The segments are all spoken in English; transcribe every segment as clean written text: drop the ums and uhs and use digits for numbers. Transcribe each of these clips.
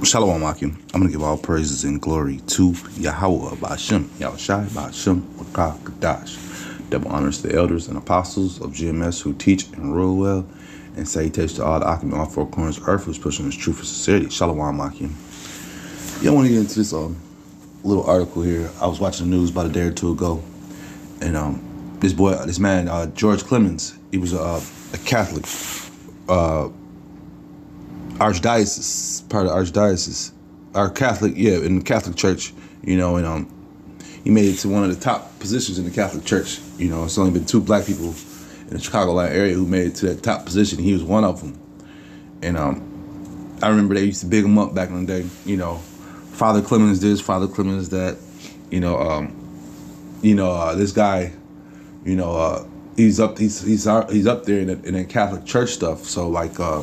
Shalom Akim. I'm going to give all praises and glory to Yahweh Ba'Shem, Yahushai Ba'Shem, Rakah Kadash. Double honors to the elders and apostles of GMS who teach and rule well, and salutations to all the Akim in all four corners of earth who's pushing this truth for sincerity. Shalom Akim. Yeah, I want to get into this little article here. I was watching the news about a day or two ago, and this man, George Clemens, he was a Catholic, archdiocese, part of the archdiocese, our Catholic, in the Catholic Church, and he made it to one of the top positions in the Catholic Church. It's only been two black people in the Chicagoland area who made it to that top position. He was one of them. And I remember they used to big him up back in the day, Father Clemens this, Father Clemens that, this guy, he's up there in the Catholic Church stuff. So like, I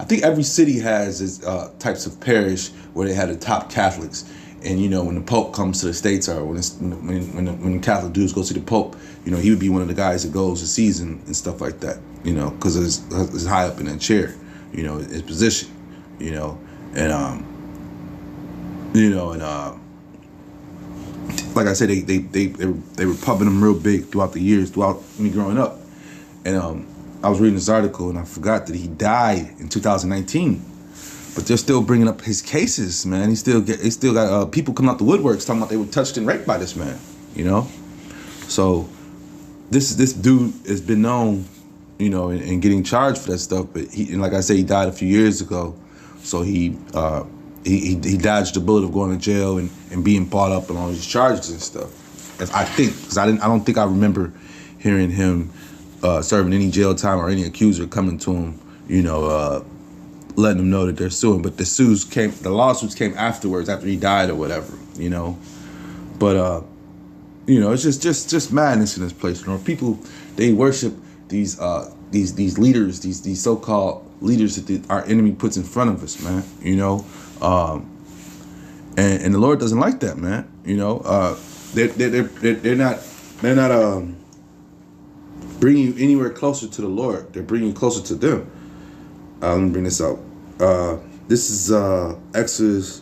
think every city has its types of parish where they have the top Catholics, and when the Pope comes to the States, or when Catholic dudes go see the Pope, he would be one of the guys that goes to sees him and stuff like that, because it's high up in that chair, his position, like I said, they were pumping him real big throughout the years, throughout me growing up, and I was reading this article and I forgot that he died in 2019, but they're still bringing up his cases, man. He still got people coming out the woodworks talking about they were touched and raped by this man, So this dude has been known, and getting charged for that stuff. But like I said, he died a few years ago, so he dodged the bullet of going to jail and being brought up on all these charges and stuff. I think, because I don't think I remember hearing him serving any jail time or any accuser coming to him, letting them know that they're suing. But the lawsuits came afterwards, after he died or whatever, But it's just madness in this place. People, they worship these leaders, these so-called leaders that our enemy puts in front of us, man. And the Lord doesn't like that, man. They're not bringing you anywhere closer to the Lord. They're bringing you closer to them. Let me bring this out. This is Exodus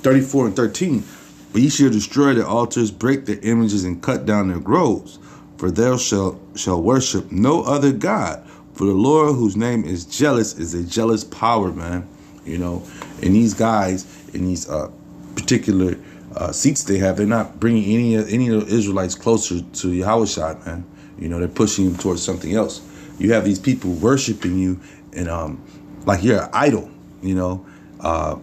34 and 13. But ye shall destroy their altars, break their images, and cut down their groves. For thou shall worship no other God. For the Lord, whose name is jealous, is a jealous power, man. And these guys in these particular seats they have, they're not bringing any of the Israelites closer to Yahushua, man. They're pushing you towards something else. You have these people worshiping you, and like you're an idol.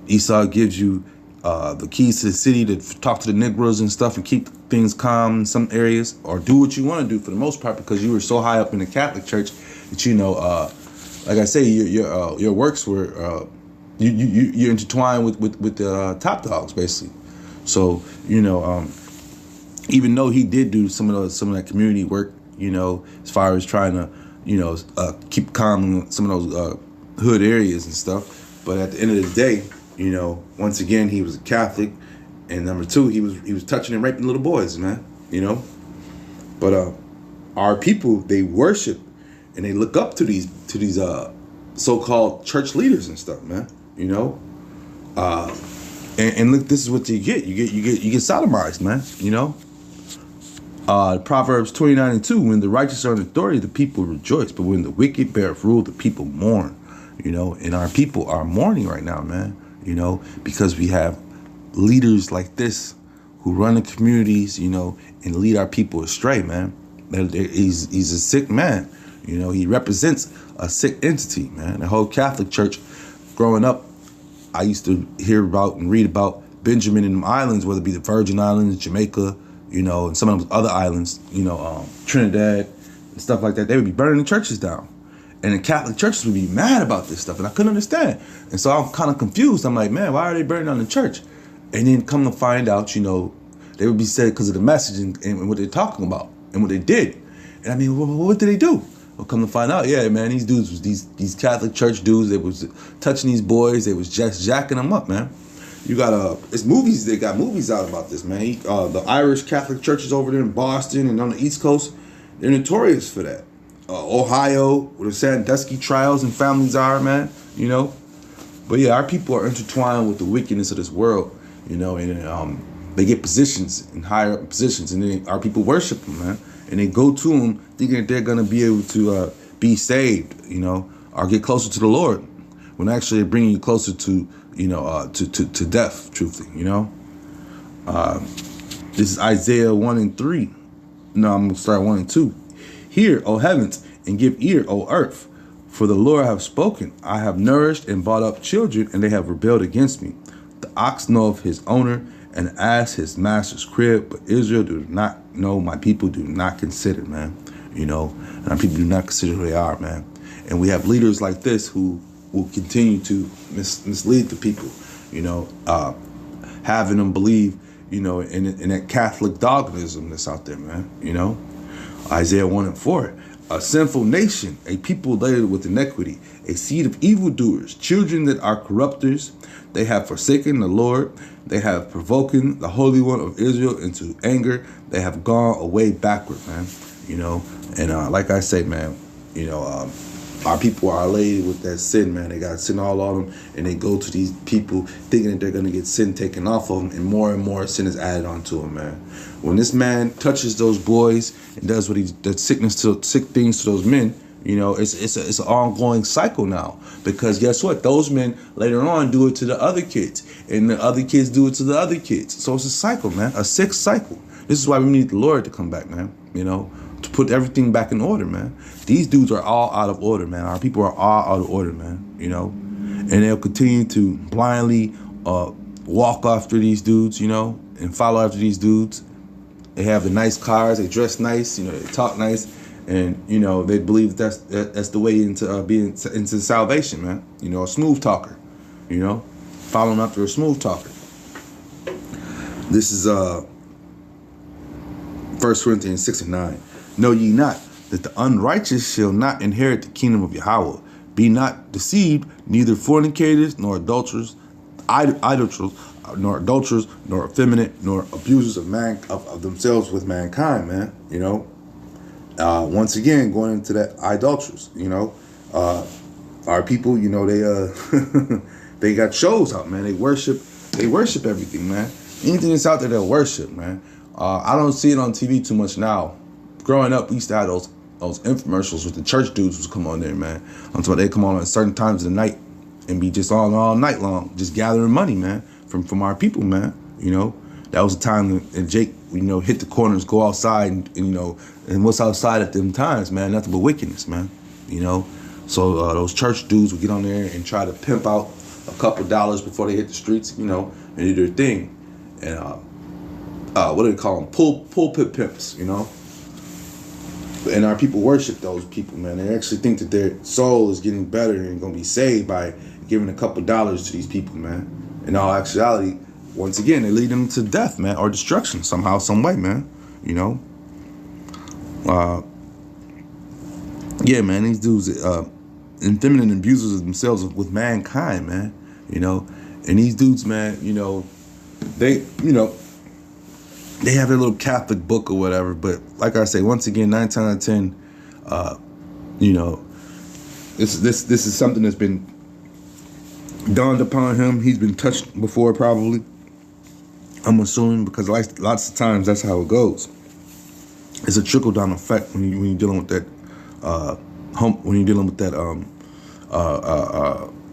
Esau gives you the keys to the city to talk to the Negroes and stuff and keep things calm in some areas, or do what you want to do for the most part, because you were so high up in the Catholic Church that like I say, your works were you're intertwined with the top dogs, basically. So even though he did do some of that community work, as far as trying to, keep calm in some of those hood areas and stuff. But at the end of the day, once again, he was a Catholic, and number two, he was touching and raping little boys, man. But our people, they worship and they look up to these so-called church leaders and stuff, man. And look, this is what you get. You get sodomized, man. Proverbs 29 and 2, when the righteous are in authority, the people rejoice. But when the wicked bear rule, the people mourn. And our people are mourning right now, man. Because we have leaders like this who run the communities, and lead our people astray, man. He's a sick man. He represents a sick entity, man. The whole Catholic Church, growing up, I used to hear about and read about Benjamin and them islands, whether it be the Virgin Islands, Jamaica, and some of those other islands, Trinidad and stuff like that. They would be burning the churches down. And the Catholic churches would be mad about this stuff. And I couldn't understand. And so I'm kind of confused. I'm like, man, why are they burning down the church? And then come to find out, they would be said because of the message and what they're talking about and what they did. And I mean, what did they do? Well, come to find out, yeah, man, these dudes was these Catholic church dudes. They was touching these boys. They was just jacking them up, man. You got it's movies. They got movies out about this, man. The Irish Catholic churches over there in Boston and on the East Coast, they're notorious for that. Ohio, where the Sandusky trials and families are, man. But yeah, our people are intertwined with the wickedness of this world, you know, and they get positions in higher positions, and then our people worship them, man, and they go to them thinking that they're gonna be able to be saved, you know, or get closer to the Lord, when actually they're bringing you closer to, you know, to death, truthfully, you know. This is Isaiah 1 and 3. No, I'm gonna start 1 and 2. Hear, O heavens, and give ear, O earth. For the Lord have spoken. I have nourished and brought up children, and they have rebelled against me. The ox knoweth his owner, and the ass his master's crib. But Israel do not know, my people do not consider, man. You know, and our people do not consider who they are, man. And we have leaders like this who will continue to mislead the people, you know, having them believe, you know, in that Catholic dogmatism that's out there, man. You know, Isaiah 1 and 4. A sinful nation, a people laden with iniquity, a seed of evildoers, children that are corrupters. They have forsaken the Lord. They have provoking the Holy One of Israel into anger. They have gone away backward, man. You know, and like I say, man, you know, our people are laden with that sin, man. They got sin all on them, and they go to these people thinking that they're going to get sin taken off of them, and more sin is added onto them, man. When this man touches those boys and does what he does, sick things to those men, you know, it's an ongoing cycle now. Because guess what? Those men later on do it to the other kids, and the other kids do it to the other kids. So it's a cycle, man, a sick cycle. This is why we need the Lord to come back, man. You know, to put everything back in order, man. These dudes are all out of order, man. Our people are all out of order, man. You know, and they'll continue to blindly walk after these dudes, you know, and follow after these dudes. They have the nice cars, they dress nice, you know, they talk nice, and you know they believe that's the way into being into salvation, man. You know, a smooth talker, you know, following after a smooth talker. This is 1 Corinthians 6 and 9. Know ye not that the unrighteous shall not inherit the kingdom of Yahweh? Be not deceived, neither fornicators, nor adulterers, nor effeminate, nor abusers of themselves with mankind, man. You know, once again going into that idolaters. You know, our people, you know, they they got shows out, man. They worship everything, man. Anything that's out there, they'll worship, man. I don't see it on TV too much now. Growing up, we used to have those infomercials with the church dudes who come on there, man. Until they come on at certain times of the night and be just on all night long, just gathering money, man, from our people, man. You know, that was the time that Jake, you know, hit the corners, go outside, and you know, and what's outside at them times, man? Nothing but wickedness, man. You know, so those church dudes would get on there and try to pimp out a couple dollars before they hit the streets, you know, and do their thing. And what do they call them? Pulpit pimps, you know. And our people worship those people, man. They actually think that their soul is getting better and going to be saved by giving a couple dollars to these people, man. In all actuality, once again, they lead them to death, man, or destruction somehow, some way, man. You know. Yeah, man. These dudes, effeminate abusers of themselves with mankind, man. You know, and these dudes, man, you know, they, you know, they have their little Catholic book or whatever, but like I say, once again, 9 times out of 10, you know, this is something that's been dawned upon him. He's been touched before, probably. I'm assuming, because lots of times that's how it goes. It's a trickle down effect when you're dealing with that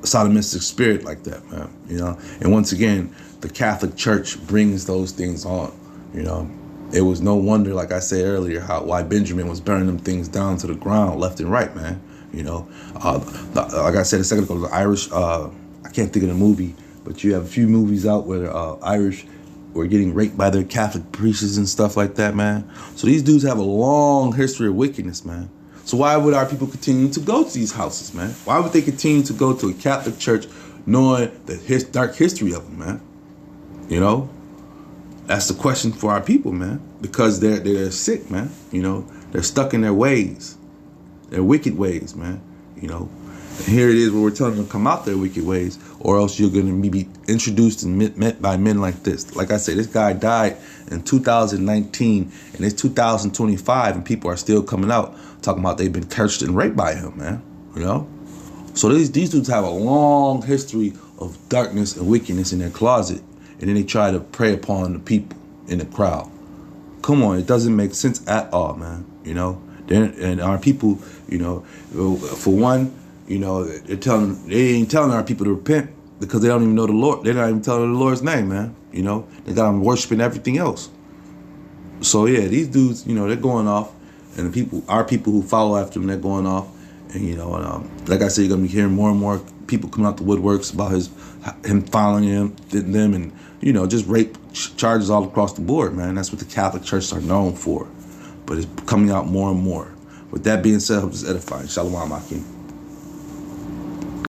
sodomistic spirit like that, man. You know, and once again, the Catholic Church brings those things on. You know, it was no wonder, like I said earlier, why Benjamin was burning them things down to the ground, left and right, man. You know, like I said a second ago, the Irish, I can't think of the movie, but you have a few movies out where Irish were getting raped by their Catholic priests and stuff like that, man. So these dudes have a long history of wickedness, man. So why would our people continue to go to these houses, man? Why would they continue to go to a Catholic church knowing the dark history of them, man? You know? That's the question for our people, man, because they're sick, man. You know, they're stuck in their ways, their wicked ways, man. You know, and here it is where we're telling them to come out their wicked ways, or else you're going to be introduced and met by men like this. Like I said, this guy died in 2019, and it's 2025, and people are still coming out talking about they've been cursed and raped by him, man. You know, So these dudes have a long history of darkness and wickedness in their closet, and then they try to prey upon the people in the crowd. Come on, it doesn't make sense at all, man. You know, and our people, you know, for one, you know, they ain't telling our people to repent because they don't even know the Lord. They're not even telling the Lord's name, man. You know, they got them worshiping everything else. So yeah, these dudes, you know, they're going off, and our people who follow after them, they're going off, and you know, like I said, you're gonna be hearing more and more people coming out the woodworks about him following them, and you know, just rape charges all across the board, man. That's what the Catholic Church are known for, but it's coming out more and more. With that being said, I hope this is edifying. Shalom, Akim.